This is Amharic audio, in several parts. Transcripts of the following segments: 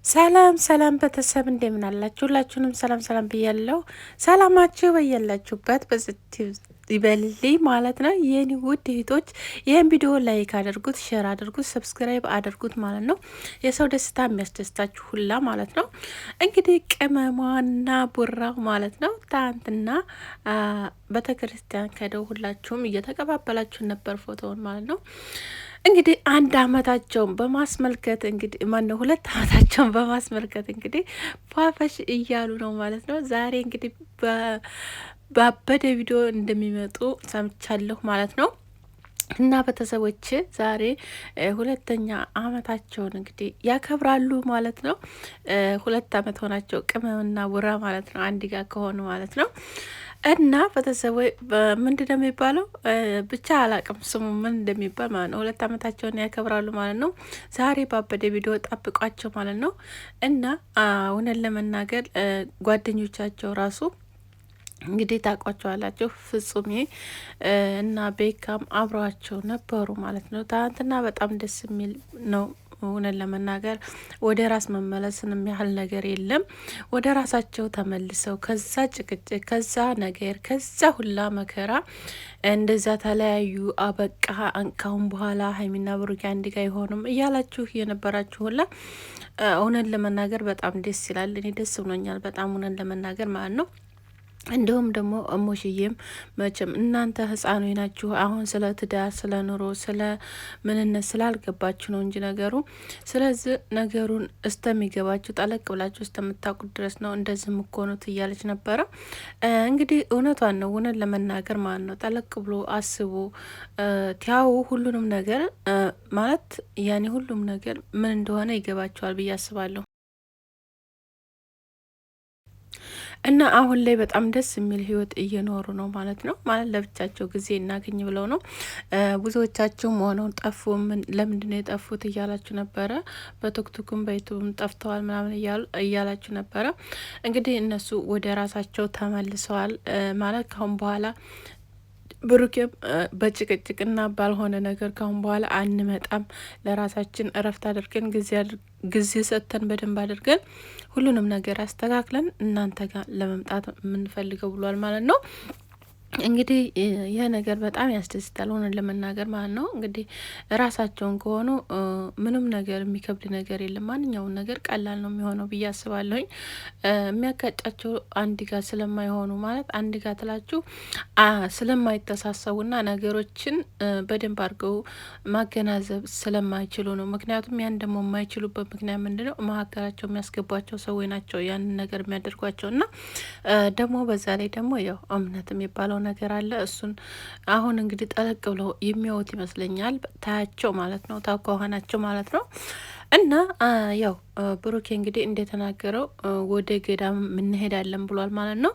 ሰላም ሰላም ቤተሰብ እንደምን አላችሁ? ሁላችሁንም ሰላም ሰላም ብያለሁ። ሰላማችሁ በያላችሁበት በዝት ይበልልኝ ማለት ነው። የኔ ውድ እህቶች ይህን ቪዲዮ ላይክ አድርጉት፣ ሼር አድርጉት፣ ሰብስክራይብ አድርጉት ማለት ነው። የሰው ደስታ የሚያስደስታችሁ ሁላ ማለት ነው። እንግዲህ ቅመሟና ቡራው ማለት ነው ትናንትና ቤተክርስቲያን ከደው ሁላችሁም እየተቀባበላችሁ ነበር ፎቶውን ማለት ነው። እንግዲህ አንድ አመታቸውን በማስመልከት እንግዲህ ማነው 2 አመታቸውን በማስመልከት እንግዲህ ፏፈሽ እያሉ ነው ማለት ነው። ዛሬ እንግዲህ በአበደ ቪዲዮ እንደሚመጡ ሰምቻለሁ ማለት ነው። እና ቤተሰቦች ዛሬ 2 አመታቸውን እንግዲህ ያከብራሉ ማለት ነው። 2 አመት ሆናቸው ቅመምና ቡራ ማለት ነው አንድ ጋር ከሆኑ ማለት ነው። እና ቤተሰቦ ምንድን ነው የሚባለው? ብቻ አላቅም ስሙ ምን እንደሚባል ማለት ነው። 2 አመታቸውን ያከብራሉ ማለት ነው። ዛሬ ባበደ ቪዲዮ ጠብቋቸው ማለት ነው። እና እውነት ለመናገር ጓደኞቻቸው ራሱ እንግዲህ ታውቋቸዋላችሁ ፍጹሜ እና ቤካም አብረዋቸው ነበሩ ማለት ነው። ትናንትና በጣም ደስ የሚል ነው። እውነት ለመናገር ወደ ራስ መመለስን የሚያህል ነገር የለም። ወደ ራሳቸው ተመልሰው ከዛ ጭቅጭቅ፣ ከዛ ነገር፣ ከዛ ሁላ መከራ እንደዛ ተለያዩ። አበቃ ካሁን በኋላ ሀይሚና ብሩኬ አንድ ጋ አይሆኑም እያላችሁ የነበራችሁ ሁላ እውነት ለመናገር በጣም ደስ ይላል። እኔ ደስ ብሎኛል በጣም እውነት ለመናገር ማለት ነው። እንዲሁም ደግሞ እሞሽዬም መቼም እናንተ ህፃኑ ናችሁ። አሁን ስለ ትዳር፣ ስለ ኑሮ፣ ስለ ምንነት ስላልገባችሁ ነው እንጂ ነገሩ። ስለዚህ ነገሩን እስተሚገባችሁ ጠለቅ ብላችሁ እስተምታውቁት ድረስ ነው እንደዚህ ምኮኑት እያለች ነበረ። እንግዲህ እውነቷን ነው። እውነት ለመናገር ማለት ነው ጠለቅ ብሎ አስቡ ቲያው ሁሉንም ነገር ማለት ያኔ ሁሉም ነገር ምን እንደሆነ ይገባቸዋል ብዬ አስባለሁ። እና አሁን ላይ በጣም ደስ የሚል ህይወት እየኖሩ ነው ማለት ነው። ማለት ለብቻቸው ጊዜ እናገኝ ብለው ነው። ብዙዎቻችሁም ሆነው ጠፉ፣ ለምንድን ነው የጠፉት እያላችሁ ነበረ። በቲክቶክም በዩቱብም ጠፍተዋል ምናምን እያላችሁ ነበረ። እንግዲህ እነሱ ወደ ራሳቸው ተመልሰዋል ማለት ካሁን በኋላ ብሩኬም በጭቅጭቅና ባልሆነ ነገር ካሁን በኋላ አንመጣም፣ ለራሳችን እረፍት አድርገን ጊዜ ሰጥተን በደንብ አድርገን ሁሉንም ነገር አስተካክለን እናንተ ጋር ለመምጣት የምንፈልገው ብሏል ማለት ነው። እንግዲህ ይህ ነገር በጣም ያስደስታል ሆነን ለመናገር ማለት ነው። እንግዲህ ራሳቸውን ከሆኑ ምንም ነገር የሚከብድ ነገር የለም። ማንኛውን ነገር ቀላል ነው የሚሆነው ብዬ አስባለሁኝ። የሚያጋጫቸው አንድ ጋር ስለማይሆኑ ማለት አንድ ጋር ትላችሁ ስለማይተሳሰቡና ነገሮችን በደንብ አድርገው ማገናዘብ ስለማይችሉ ነው። ምክንያቱም ያን ደግሞ የማይችሉበት ምክንያት ምንድን ነው? መካከላቸው የሚያስገቧቸው ሰዎች ናቸው ያንን ነገር የሚያደርጓቸው እና ደግሞ በዛ ላይ ደግሞ ያው እምነት የሚባለው ነገር አለ። እሱን አሁን እንግዲህ ጠለቅ ብለው የሚያዩት ይመስለኛል ታያቸው ማለት ነው፣ ታኳኋናቸው ማለት ነው። እና ያው ብሩኬ እንግዲህ እንደተናገረው ወደ ገዳም እንሄዳለን ብሏል ማለት ነው።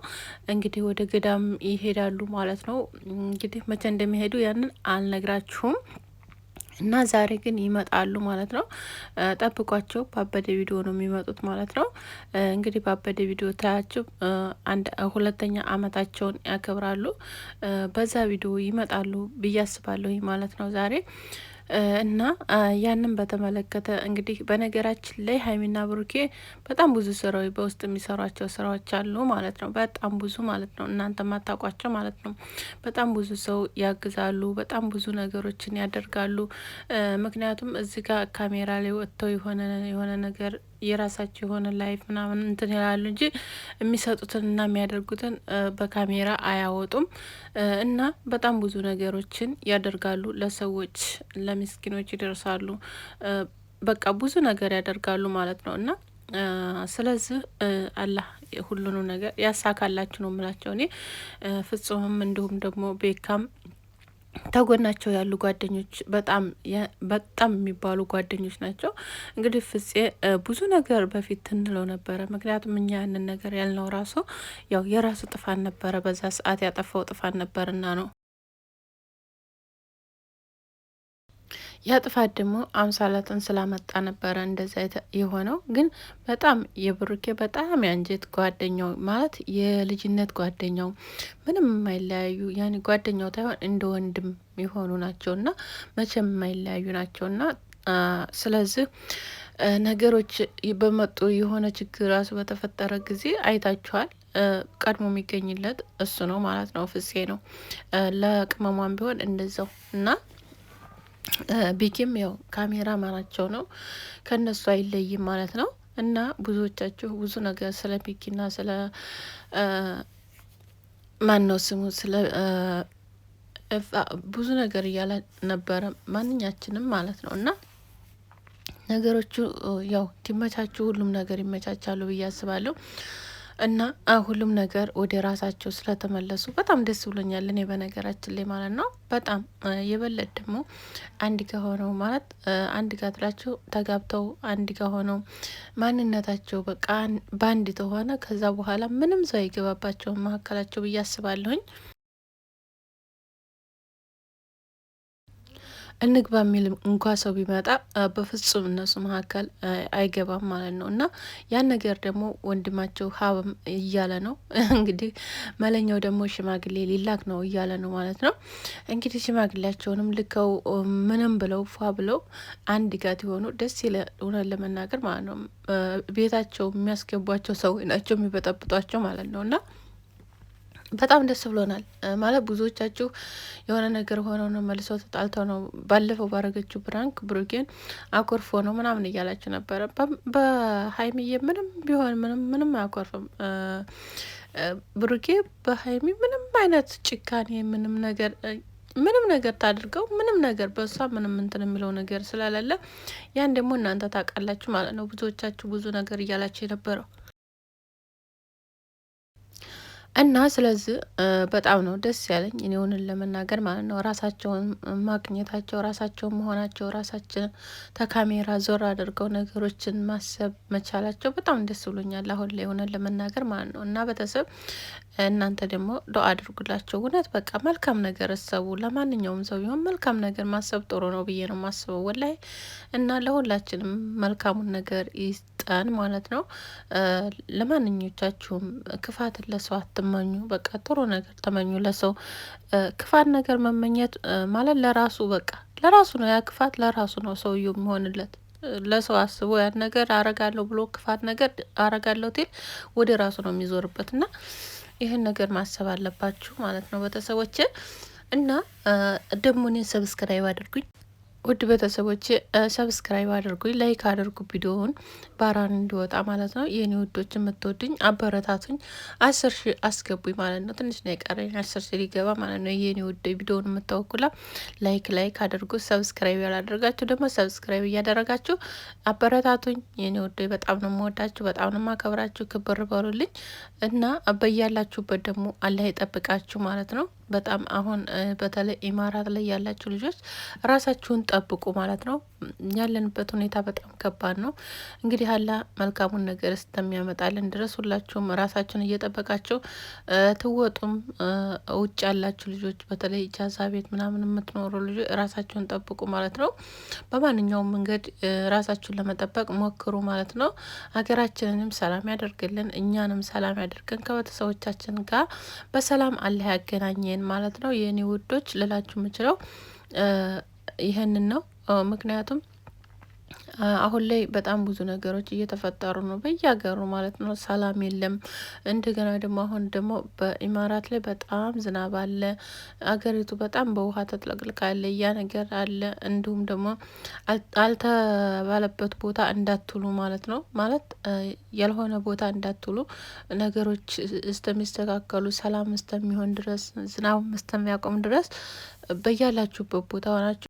እንግዲህ ወደ ገዳም ይሄዳሉ ማለት ነው። እንግዲህ መቼ እንደሚሄዱ ያንን አልነግራችሁም። እና ዛሬ ግን ይመጣሉ ማለት ነው። ጠብቋቸው። ባበደ ቪዲዮ ነው የሚመጡት ማለት ነው። እንግዲህ ባበደ ቪዲዮ ታያቸው 2 አመታቸውን ያከብራሉ። በዛ ቪዲዮ ይመጣሉ ብዬ አስባለሁ ማለት ነው ዛሬ እና ያንን በተመለከተ እንግዲህ በነገራችን ላይ ሀይሚና ብሩኬ በጣም ብዙ ስራዎች በውስጥ የሚሰሯቸው ስራዎች አሉ ማለት ነው። በጣም ብዙ ማለት ነው። እናንተ ማታውቋቸው ማለት ነው። በጣም ብዙ ሰው ያግዛሉ። በጣም ብዙ ነገሮችን ያደርጋሉ። ምክንያቱም እዚህ ጋር ካሜራ ላይ ወጥተው የሆነ ነገር የራሳቸው የሆነ ላይፍ ምናምን እንትን ይላሉ እንጂ የሚሰጡትን እና የሚያደርጉትን በካሜራ አያወጡም። እና በጣም ብዙ ነገሮችን ያደርጋሉ። ለሰዎች ለምስኪኖች ይደርሳሉ። በቃ ብዙ ነገር ያደርጋሉ ማለት ነው። እና ስለዚህ አላህ ሁሉንም ነገር ያሳካላችሁ ነው የምላቸው እኔ ፍጹምም እንዲሁም ደግሞ ቤካም ተጎናቸው ያሉ ጓደኞች በጣም የሚባሉ ጓደኞች ናቸው። እንግዲህ ፍፄ ብዙ ነገር በፊት እንለው ነበረ። ምክንያቱም እኛ ያንን ነገር ያልነው ራሱ ያው የራሱ ጥፋት ነበረ፣ በዛ ሰዓት ያጠፋው ጥፋት ነበርና ነው። ያ ጥፋት ደግሞ አምሳላትን ስላመጣ ነበረ እንደዛ የሆነው። ግን በጣም የብሩኬ በጣም የአንጀት ጓደኛው ማለት የልጅነት ጓደኛው ምንም የማይለያዩ ያኔ ጓደኛው ታይሆን እንደ ወንድም የሆኑ ናቸውና መቼም የማይለያዩ ናቸውና ስለዚህ ነገሮች በመጡ የሆነ ችግር ራሱ በተፈጠረ ጊዜ አይታችኋል። ቀድሞ የሚገኝለት እሱ ነው ማለት ነው፣ ፍፄ ነው። ለቅመሟን ቢሆን እንደዛው እና ቢኪም ያው ካሜራ ማናቸው ነው፣ ከነሱ አይለይም ማለት ነው። እና ብዙዎቻችሁ ብዙ ነገር ስለ ቢኪና ስለ ማን ነው ስሙ ስለ ብዙ ነገር እያለ ነበረ ማንኛችንም ማለት ነው። እና ነገሮቹ ያው እንዲመቻቹ ሁሉም ነገር ይመቻቻሉ ብዬ አስባለሁ። እና ሁሉም ነገር ወደ ራሳቸው ስለተመለሱ በጣም ደስ ብሎኛል እኔ በነገራችን ላይ ማለት ነው። በጣም የበለጥ ደግሞ አንድ ጋ ሆነው ማለት አንድ ጋ ትላቸው ተጋብተው አንድ ጋ ሆነው ማንነታቸው በቃ በአንድ ተሆነ ከዛ በኋላ ምንም ሰው አይገባባቸውም መካከላቸው ብዬ አስባለሁኝ። እንግባ የሚል እንኳ ሰው ቢመጣ በፍጹም እነሱ መካከል አይገባም ማለት ነው። እና ያን ነገር ደግሞ ወንድማቸው ሀብም እያለ ነው እንግዲህ መለኛው ደግሞ ሽማግሌ ሊላክ ነው እያለ ነው ማለት ነው። እንግዲህ ሽማግሌያቸውንም ልከው ምንም ብለው ፏ ብለው አንድ ጋት የሆኑ ደስ ይለ እውነት ለመናገር ማለት ነው። ቤታቸው የሚያስገቧቸው ሰው ናቸው የሚበጠብጧቸው ማለት ነው። እና በጣም ደስ ብሎናል ማለት ብዙዎቻችሁ የሆነ ነገር ሆነው ነው መልሰው ተጣልተው ነው ባለፈው ባረገችው ብራንክ ብሩኬን አኮርፎ ነው ምናምን እያላችሁ ነበረ። በሀይሚዬ ምንም ቢሆን ምንም አያኮርፍም ብሩኬ በሀይሚ ምንም አይነት ጭካኔ ምንም ነገር ታድርገው ምንም ነገር በእሷ ምንም እንትን የሚለው ነገር ስለሌለ ያን ደግሞ እናንተ ታውቃላችሁ ማለት ነው። ብዙዎቻችሁ ብዙ ነገር እያላችሁ የነበረው እና ስለዚህ በጣም ነው ደስ ያለኝ እኔ ሆንን ለመናገር ማለት ነው። ራሳቸውን ማግኘታቸው፣ ራሳቸውን መሆናቸው፣ ራሳችን ተካሜራ ዞር አድርገው ነገሮችን ማሰብ መቻላቸው በጣም ደስ ብሎኛል አሁን ላይ ሆነን ለመናገር ማለት ነው። እና ቤተሰብ እናንተ ደግሞ ዱአ አድርጉላቸው። እውነት በቃ መልካም ነገር እሰቡ። ለማንኛውም ሰው ቢሆን መልካም ነገር ማሰብ ጥሩ ነው ብዬ ነው ማስበው ወላይ። እና ለሁላችንም መልካሙን ነገር ይስጠን ማለት ነው። ለማንኞቻችሁም ክፋትን ለሰው አትመኙ። በቃ ጥሩ ነገር ተመኙ ለሰው። ክፋት ነገር መመኘት ማለት ለራሱ በቃ ለራሱ ነው። ያ ክፋት ለራሱ ነው ሰውየው የሚሆንለት። ለሰው አስቦ ያን ነገር አረጋለሁ ብሎ ክፋት ነገር አረጋለሁ ቴል ወደ ራሱ ነው የሚዞርበት። እና ይህን ነገር ማሰብ አለባችሁ ማለት ነው ቤተሰቦች። እና ደግሞ እኔን ሰብስክራይብ አድርጉኝ ውድ ቤተሰቦች፣ ሰብስክራይብ አድርጉኝ፣ ላይክ አድርጉ ቪዲዮውን ባራን እንዲወጣ ማለት ነው። የኔ ውዶች የምትወዱኝ አበረታቱኝ፣ 10 ሺህ አስገቡኝ ማለት ነው። ትንሽ ነው የቀረኝ 10 ሺህ ሊገባ ማለት ነው። የኔ ውድ ቪዲዮውን የምታወኩላ ላይክ አድርጉ። ሰብስክራይብ ያላደረጋችሁ ደግሞ ሰብስክራይብ እያደረጋችሁ አበረታቱኝ የኔ ውድ። በጣም ነው የምወዳችሁ፣ በጣም ነው የማከብራችሁ። ክብር በሉልኝ እና በያላችሁበት ደግሞ አላህ ይጠብቃችሁ ማለት ነው። በጣም አሁን በተለይ ኢማራት ላይ ያላችሁ ልጆች ራሳችሁን ጠብቁ ማለት ነው። ያለንበት ሁኔታ በጣም ከባድ ነው። እንግዲህ አላ መልካሙን ነገር እስከሚያመጣልን ድረስ ሁላችሁም ራሳችሁን እየጠበቃችሁ ትወጡም። ውጭ ያላችሁ ልጆች በተለይ ኢጃዛ ቤት ምናምን የምትኖሩ ልጆች ራሳችሁን ጠብቁ ማለት ነው። በማንኛውም መንገድ ራሳችሁን ለመጠበቅ ሞክሩ ማለት ነው። ሀገራችንንም ሰላም ያደርግልን፣ እኛንም ሰላም ያደርገን፣ ከቤተሰቦቻችን ጋር በሰላም አላህ ያገናኘን ማለት ነው። የኔ ውዶች ልላችሁ የምችለው ይህንን ነው። ምክንያቱም አሁን ላይ በጣም ብዙ ነገሮች እየተፈጠሩ ነው በየሀገሩ ማለት ነው። ሰላም የለም። እንደገና ደግሞ አሁን ደግሞ በኢማራት ላይ በጣም ዝናብ አለ። አገሪቱ በጣም በውሃ ተጥለቅልቃለ። ያ ነገር አለ። እንዲሁም ደግሞ አልተባለበት ቦታ እንዳትሉ ማለት ነው። ማለት ያልሆነ ቦታ እንዳትሉ፣ ነገሮች እስተሚስተካከሉ ሰላም እስተሚሆን ድረስ ዝናቡም እስተሚያቆም ድረስ በያላችሁበት ቦታ ሆናችሁ